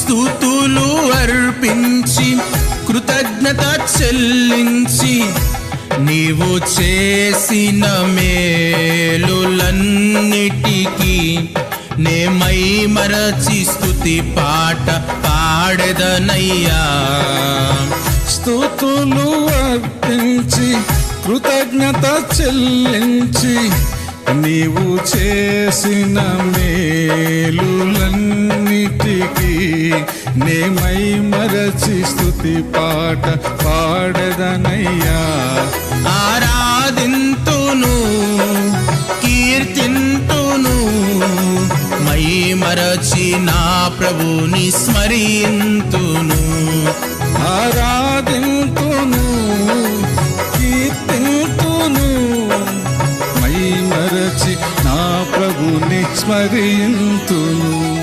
స్తుతులు అర్పించి కృతజ్ఞత చెల్లించి నీవు చేసిన మేలులన్నిటికీ నే మై మరచి స్తుతి పాట పాడెదనయ్యా. స్తుతులు అర్పించి కృతజ్ఞత చెల్లించి నీవు చేసిన మేలులన్నిటికీ నే మై మరచి స్తుతి పాట పాడెదనయ్యా. ఆరాధింతును కీర్తింతును మై మరచి నా ప్రభుని స్మరింతును. ఆరాధింతును కీర్తింతును మై మరచి నా ప్రభుని స్మరింతును.